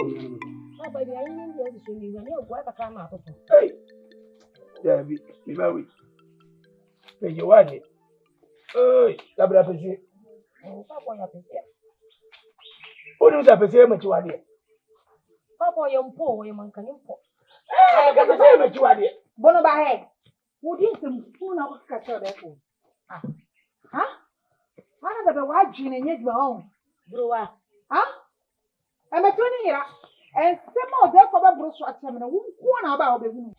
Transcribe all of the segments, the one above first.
Papa, the island is showing when you work a come out. Hey, there be very. You want it? Oh, Cabra Pesci. Papa, What is that Pesci to idea? Papa, you're poor, you're man, can you poor? I got the same to idea. Bonobahe. Who did some food of catcher therefore? Huh? One of the white gin and yet your own. Brewer. Huh? I'm a 20 year. And some more therefore Bruce Watson and one about the woman.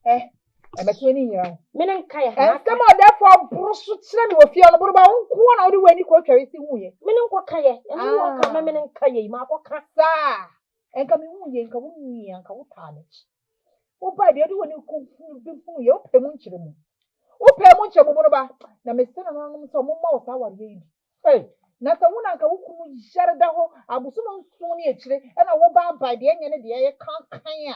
Eh, I'm a 20 year. Menankaya, And some more therefore Bruce Watson will feel about one of the way you could carry the way. Menankaya, and you walk on Menankaya, Marco Sa. And come in, and come in, and come tarnish. Oh, by the other one you could be your payment. Oh, payment, Monoba. Now, Mr. Anonymous, some more our lady. Hey. Nasa wuna ka wuku jarda ho abusuno nsoni echire e na wo ba ba de enya ne de ye kan ya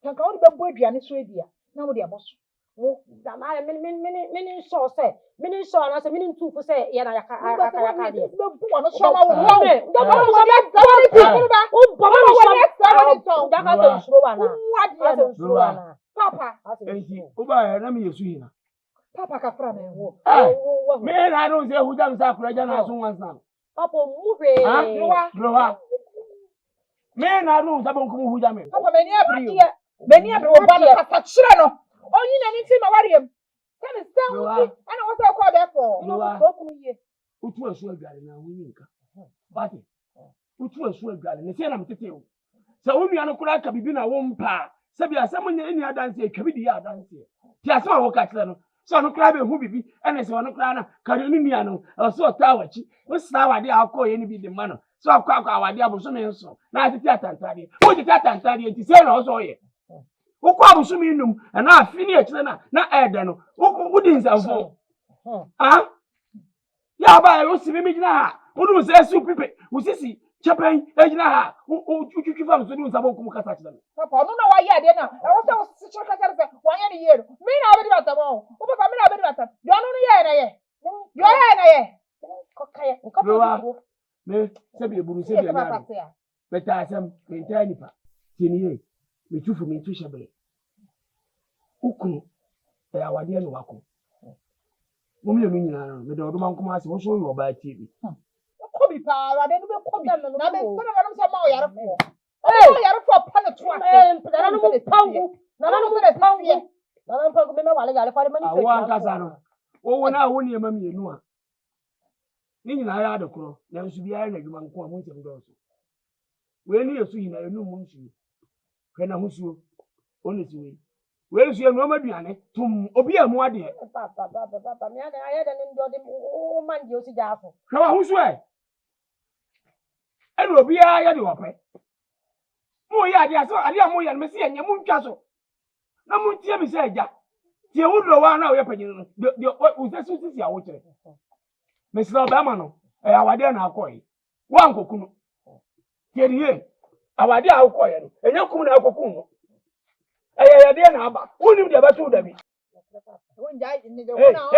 tanka wo be bo aduane so adia na wo de aboso wo da ma mini so say mini so na say mini ntufu say ya na yaka de be bu wono so ma wo da ba wo be sorry people ba wo ba ma so da ka so suro wa na papa Enti uba na me yesu hina papa ka fra me wo me na no se hu jam sa kura jana so wansan papa mu hwe roha me na no sa bon kum hu jam papa me ni abri wo ba na papa kire no onyi na ni ti ma wariem tell stand with ana wo say call there for no go kum ye utu asu agare na hu yinka bati utu asu agare ne se na mtete o sa onu ya no kura ka bibi na wo mpa se bia se munye ni adanse e kabi di ya adanse ti ase ma wo ka kire no so no kra be hu bibi ene se wono kra na kare ni nua no so ta wachi wo sta wade akọ ye ni bi de ma no so akọ awade aboso me nso na atete atantade wo tete atantade enti se na so ye wo kwa aboso me num na afini e kire na ede no wo di nsamfo ya ba yo si mi gina ha wo du se su pipe wo sisi chapen e gina ha wo twitwi fam so du nsabo kum kasa kire papa no na wa ye ade na e wo se wo si chira kasa se wa ye ni ye mi na abedi batamo wo papa mi na abedi batam yo no ye na ye yo ye na ye kokaya ko me se bi buru se bi na beta asem me ntai nipa tini ye me tufu me tu shabele ukunu e awade no wako mo mi no nyina no me do do man kuma ase wo so yo ba TV ko bi pa awade no be ko bi na be so na no se ma o yare fo o yare fo pa na to ase na no mo pangu na no mo pangu na no pangu me ma wale yare fa mani to awan kasa no wo wona wo ne ma mienu a ni nyina ya de kro na nsu bi ya na dwuma nko a mo ntem do so we ni yesu hina enu mu nsu ke na husuo oni siwe we nsu enu ma duane tum obi amu ade papa me ada ayeda ni ndo de o manje o si jaafo hwa wa husuo enu obi ya de wope mo ya ade aso ade amu ya me se enye mu ntwa so na mu tie mi se eja tie wudro wa na o ye pagin no de o se su sisi awo kire me se oba ma no e awade na akoyi wa nkokunu tie die awade akoyi no enye kum na akokun no ya de na aba wonim de batu da bi won jai ni de wona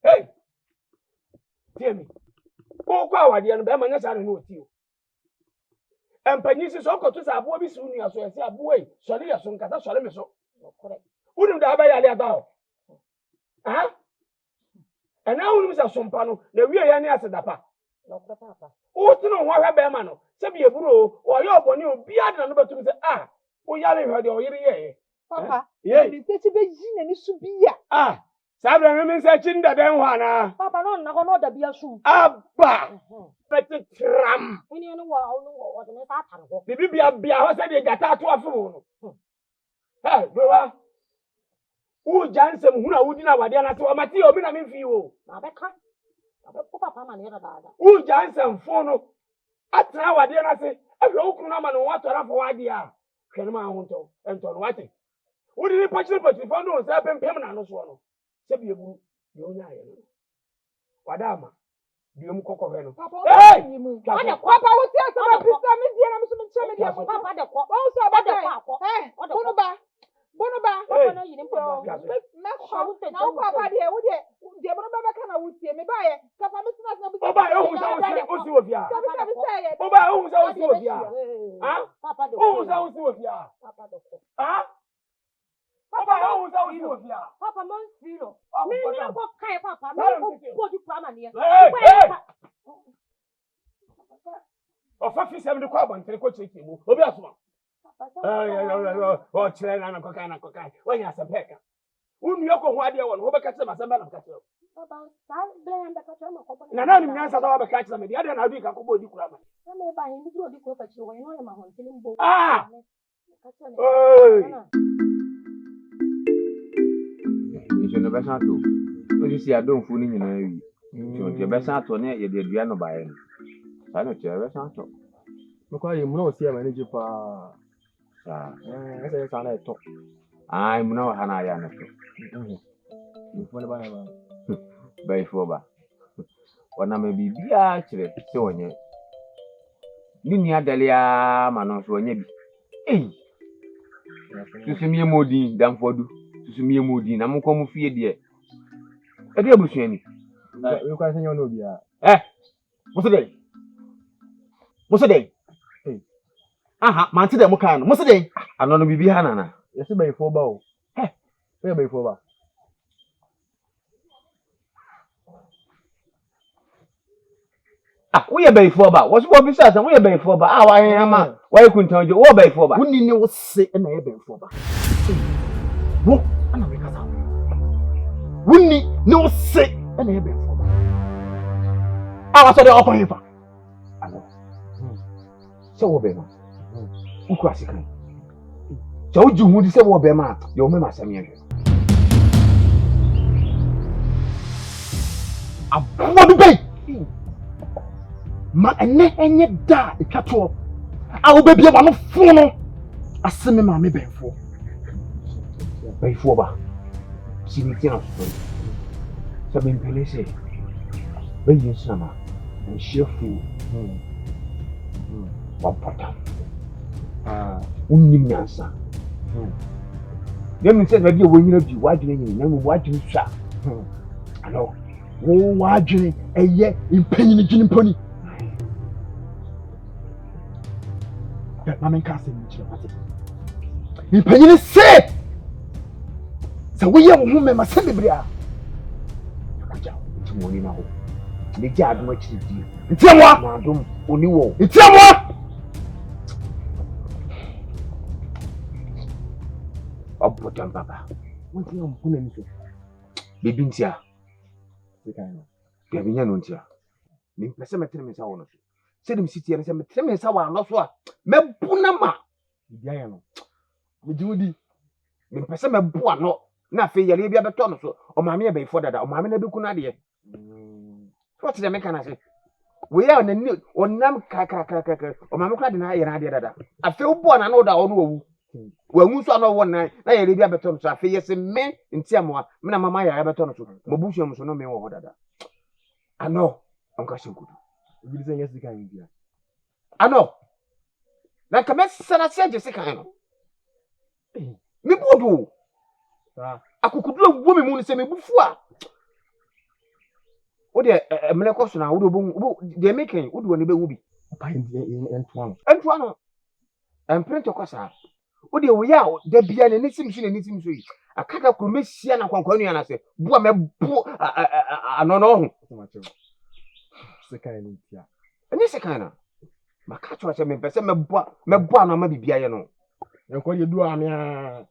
hey tiemi ko kwa awade no be ma nya sa no oti o empanyi si so koto sa abo bi su nua so ese abo yi sori ya so nkata sori me so wonim da aba ya le aba o ana wonim sa sompa no na wie ya ne asedapa papa o tino ho hwa be ma no se bi eburo o yo oboni obi adna no betum se o yare hwa de o yire ye papa bi se ti be yi na ni su bia sabra me se chi nda den hwa na papa no na ko no da bia su aba pete tram ni no wa ne sa tar ho bibi bia ho se de jata ato afo no bro u jansem huna wudi na wade na to amati obi na me fi wo na be ka ko papa ma ne da da u jansem fo no atra wade na se ahwe okunu na ma no watora fo wade hwe no ma ho nto ento no wate wudi ni pachiri fo no se pempem na no so no se bi ebu de onya aye no wada ama de mu kokko hwe no papa wo ti asa ba pisa me die na me so me che me die papa de ko wo so ba de bonoba papa no yini mpo me ko na papa de wo de bonoba ba kana wutie me ba ye papa me sina sina oba who was Sofia? Oba, who was Sofia? Huh? Who was Sofia? Huh? Oba, who was Sofia? Papa, Monsino. Me, Papa, me, go to Pamania. Of 57 carbon, take what you do. Obiasma. Oh, Chilena, Cocaine. When you have a pecker. Whom you go, why do you want to catch them as a man of catcher? Now, I'm not about to catch them. The other I'll be a couple of you. Ah! Nso no bɛsa to. Oni si adonfo ni nyina wi. Nso bɛsa to ne ye de dua no bae no. Sa no che bɛsa to. Mekwa ye mu na osi manage pa. Sa. Ese sa na eto. Ai mu na wa ha na ya no to. Mfo ne ba na ba. Bai fo ba. Wana me bibia kire se onye. Ni ni adalia ma no so onye bi. Susumie modi damfodu. Susumie modi na mko mu fie de. E de abusuani. We kwa senya no bia. Muso dey. Aha, man ti dem kan no. Muso dey. Ano no bibi ha nana. Yesi bai fo ba o. We bai fo ba. Ah, we bai fo ba. Wo so bi sa we bai fo ba. Ah, wa yan ma. Wa kuntan jo. Wo bai fo ba. Wuni ne wo se na ye bai fo ba. Wo ana me kasa. Wuni ne wo se na ye bai fo ba. Ah, wa so dey okon hifa. Ano. Se wo bai ma. Uku asikan. Se wo ju hu di se wo bai ma. Yo me ma sami ehwe. Abodu bai. Ma enye da etwato. A wo bebie wa no fo no. Aseme ma me benfo. Benfo ba. Simiti na so. Sabe impelese. Bai yin sama. En chefu. Wapata. Unnim nyansa. Dem se bia wo nyina bi wadwene nyina na mo wadwene swa. Ano. Wo wadwene eye impanyini gini mponi. Mama nkase ni chira pate. Impanyini se. Sa wo ye wo hu me ma se bibria. Kuja, tumoni na ho. Ne ja adom akiri di. Ntiamwa. Ma adom oni wo. Ntiamwa. Obodan baba. Wọ́n ti yàn fún ẹni so. Bibi ntia. Sekan. Bibi nya no ntia. Me pese metere me sa wo no so. Se dem siti ene se metere me sa wa no so a me bu na ma. Bibi ayan no. Me di wodi. Me pese me bu ano na fe yare bia beto no so. O maame e be fo dada. O maame na be ku na de. What the make na say? We are on the onam kaka. O maame kwa de na yare ade dada. Afe wo bu ana na o da ono owu. Wa mu so na wo na yare bia beto no so afe yese me ntiamoa. Me na mama yare beto no so. Mo bu hwam so no me wo ho dada. Ano, onka shenkudu. Bibi se nyesi kan bia. Ano. Na kame sana se je sekan no. Me bodo. Akukudula wo me mu se me bufu a. O de emle koso na wo do de meken wo do ne be wu bi. Pa entuano. Entuano. Emprint kosa. O de wo ya da bia ne nisim so yi. Akaka ko mesia na kwankwan nu se bua me bu anono ho. Sekan ni tia. Eni sekan na. Maka cho se me pese me bua no ma bibia ye no. Enko ye du amia.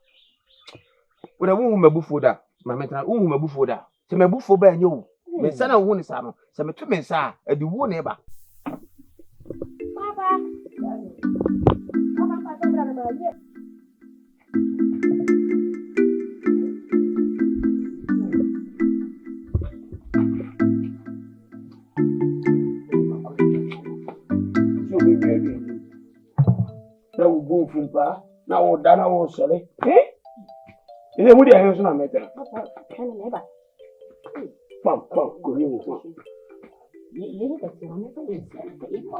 Wo da wo mabufu da. Ma metra wo mabufu da. Se mabufu ba enye wo. Me sana wo ni sa no. Se me tu me sa adi wo ne ba. Papa. Papa bra na ye. Na wo go fumpa na wo da na wo sole ile mu dia yo so na metere Papa, kan ne ba. pam ko ni wo Ye ni ka ti na ka ye ka e ko.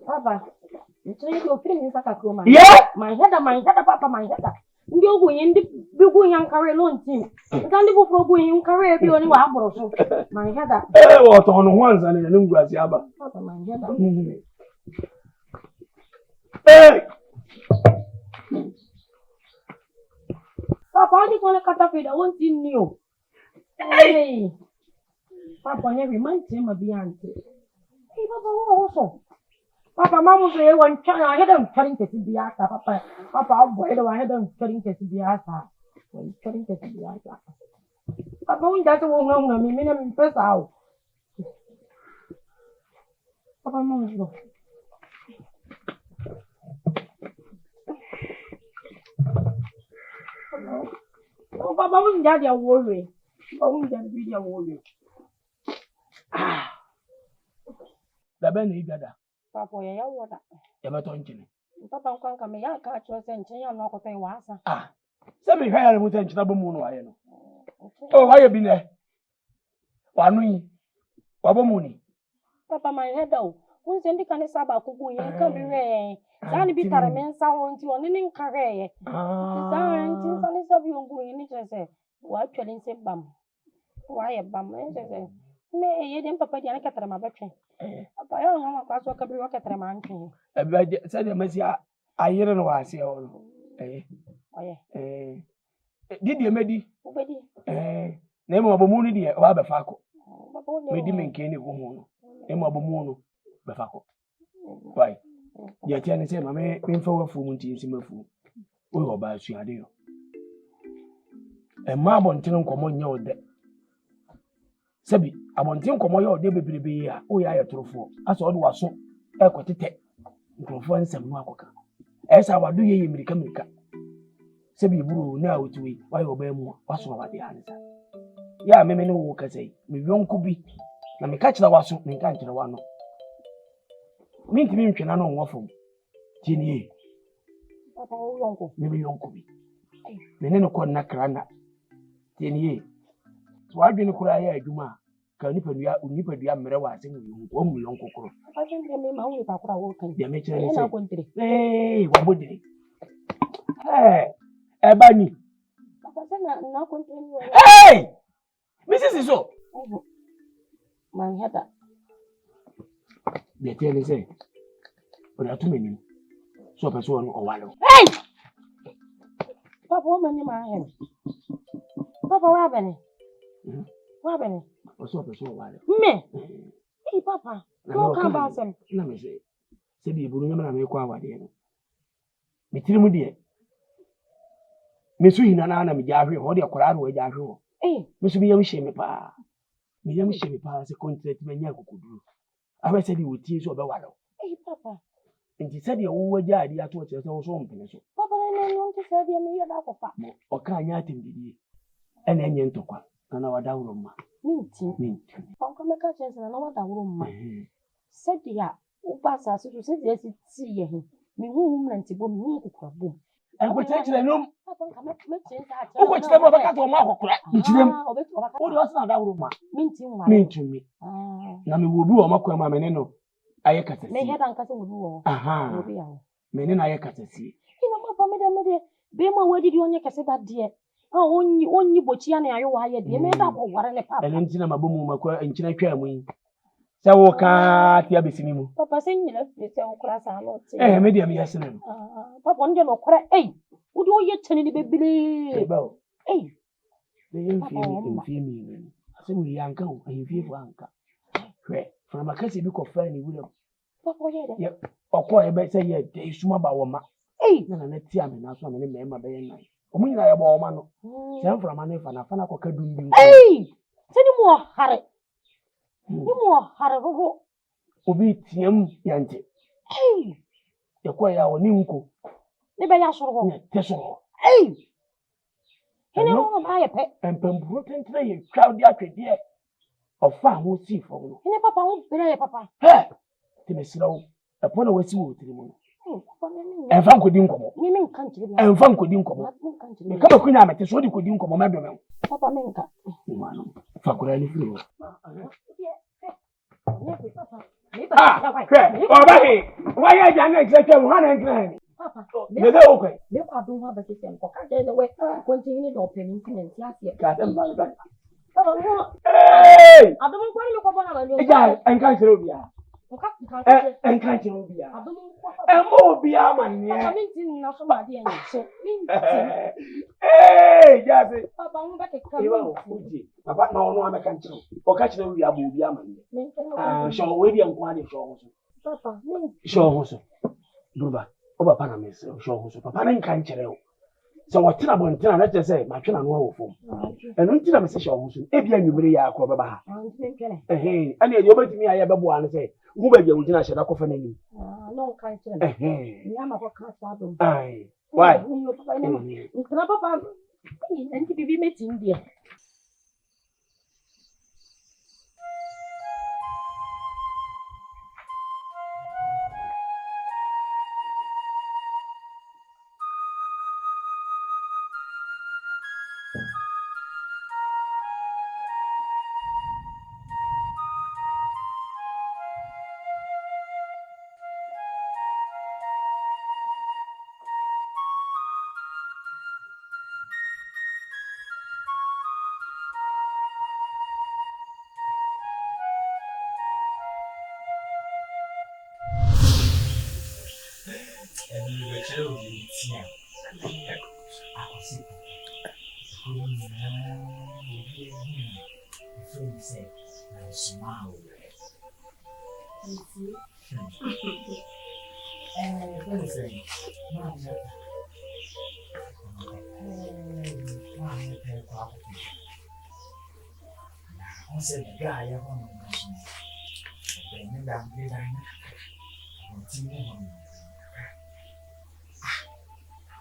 Papa, Nchini yo firi ni saka ko man. Yeah. My head papa my head. Ndi ogu yin ndi bigu yan kare lon team. Ndi bu fo gu yin kare bi oni wa aboro so. My head. Wo to no wanza ne ne ngwasi aba. Papa my head. Papa ni kole kata fida won team ni o. Hey. Papa ne remind him of the auntie. Hey papa wo so. Papa mamu say one chana I had them cutting to the asa papa boy I had them cutting to the asa when cutting to the asa papa we that won't know me me first out papa mamu go oh papa we that ya worry papa we that video worry da ben ni gada papa ya woda ya beto nchini papa nkwanka me ya ka cho se nchen ya no ko ten wasa se me hwa ya mu se nchina bomu no aye no oh aye bi ne wanu yi wabomu ni papa my head o won se ndika ne saba kugu yen kan bi re dan bi tare men sa won ti oni nin kare ye dan tin sa ni sabi ongu yen ni se wa twelin se bam wa ye bam se me ye dem papa dia na katara ma betwe papa yo mama kwa so kabiri wa katara ma ntwe e se de masi ayire no wase o no oye di medi ubedi na mo abomu ni de wa be fa ko papa o medi menke ni ho no na mo abomu no be fa ko why ya tia ni se ma me mfa wafu mu nti nsi mafu o yo ba su ade yo ma abontin nkomo nya o de sabi abontin nkomo ya o de bebrebe ya o ya yetorofo asa o de waso e kwotete nkrofo nsem no akoka esa wadu ye mirika sabi buru na otuwi wa yo ba mu waso wa de anisa ya meme ne wo kasai mi yonku bi na me ka kira waso me ka kira wa no minti mi ntwena no nwofo tinie papa o yonko me yonku bi me ne ko na krana tinie so adwene kura ya adwuma ka nipa dua mere wa asem wo mu yonko kro papa tin me ma wo ta kura wo kan ya me kire ni se na kontire wa bodiri ebani papa se na kontire ni Mrs. So my head. The tell is say, but I too many. So person or wallow. Hey! Papa, what many my head? Papa, what happened? What happened? Or so person wallow. Me? Hey, Papa, no come back some. Let me say, say the Burunga make qua dear. Me tell me dear. Miss Winana, me Jarry, or the Corano, where Jarro. Eh, Miss William Shame pa. William Shame pa as a contract mania could do. I said he would teach you about wallow. hey, Papa. And he said, you were daddy at what you're so something. Papa, I don't want to say the me about Papa. Or can you think the and then you took one. And our down room. Minty. Uncle Macassins and another room. Said the ya, who pass us to say yes, it's see him. Me whom and to boom, boom. And which actually no. Papa, come up, Oh, which never got to a mouth. What was not that room? Mean to me. Nami will do a macquama meneno. I cut it. May head and cousin will do. Aha. Menin I cut it. See. You know, Papa, Madame, Bema, where did you only say that, dear? Oh, only Bochiana, I wired, you made up or what a papa. And then Tina Mabumu, and China Cramwing. So, can't you be seen? Papa, sing you left the same class. I'm not saying, medium, yes, and Papa, one general cry, hey, would you yet tell the baby? Hey, they feel me. I say, we uncle, and you feel for uncle. From a cassie book of Fanny William. Papa, yet, or quite a better yet, they swim about one. Hey, no, let's see, I'm not so many member by night. I mean, I am a man. Send from an infant, a fan of a doom. Hey, tell him more, Harry. More, Harry, Obi Tiam Yante. Hey, the choir or Nimco. The Bayasho, Tesson. Hey, he never buy a pet and Pembroken tray, crowd the dear. Of far will see for you. And Papa won't be Papa. Hey, Timmy Slow, upon a way to the moon. And Frank could income. Meaning country, and Frank could income. Come a queen, I'm at the so you could income, madam. Papa Menka. Fakulani flew. Ah, Why are you not exactly 100? Papa, They say, okay. they don't have a system. Okay, the way continue to open implement last year. Got them by the Papa, Hey! I don't want to look upon a Yeah, and can't you be and can't you be and more be a man, yeah. Hey, Jazzy. Papa, I'm back at Fuji. Papa, no, I'm a country. Or catch them, we are movie, a man. Show William Quadi shows. Papa, Show also. Duba, over Panamis, show also. Papa, and can't you? So what about Tina? Let's just say, my children know for. And when Tina says, if you really are Coba, hey, and you're to me, I have a one and say, who may you not shut up of any? No, can't you? Yama for Castle. Aye, why? Papa, and to be meeting dear.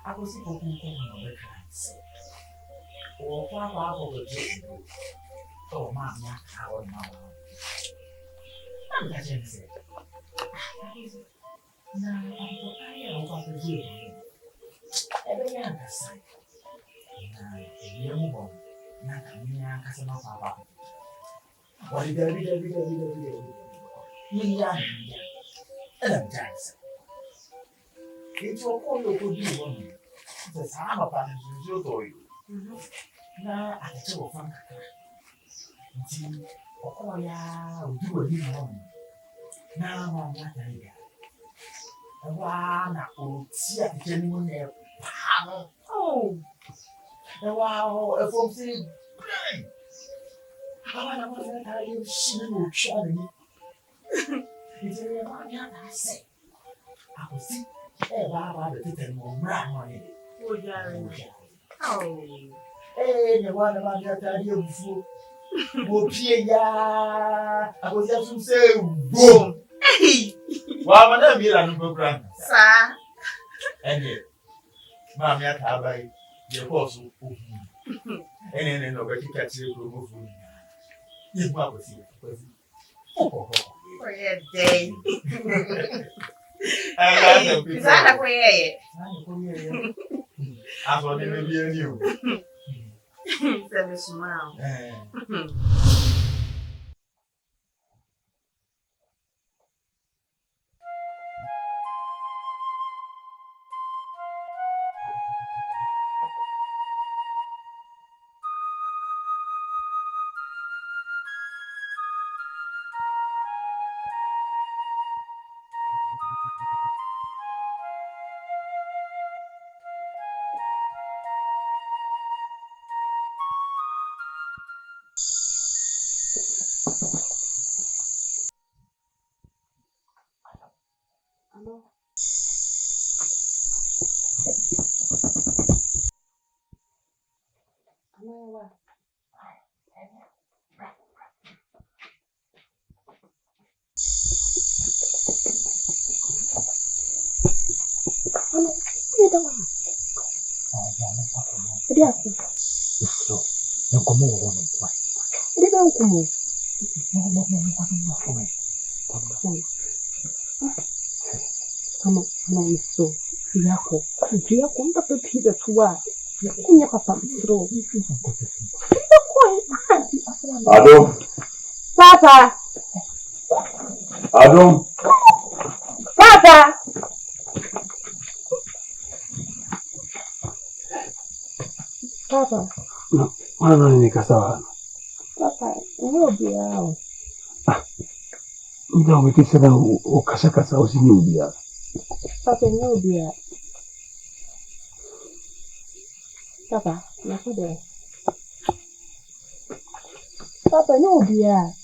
I was able to come on the transit. Or Papa over the oh, Mamma, how am I? I'm not going to say. Now, I'm about to do every young side. Now, a young woman, not a mere customer Papa. What did I do? Young, and I'm dancing. It's your call to do one. The time of an usual. Now, I told Frank. Oh, yeah, we'll do a little one. Now, I'm not here. A while, I will see a genuine air. Oh, a while, a folks say, how I want to tell you, she will show me. It's a real man, I say. I will see. Baba, the little brown money. Oh, eh, the one about your idea before. Wopia, I was just to say, boom. Hey, why, Madame, you're a new brand, sir. And yet, Mammy, I have a your horse. And then nobody catch you to move. You probably see it. Oh, for your day. Is that a way? I thought it would be a new. Let me smile. Papa! Papa. No, wana ni kasawa. Papa, ubia. Mda umekisa na ukasakasa usini ubia. Papa, ubia. Papa, nakude. Papa, ubia.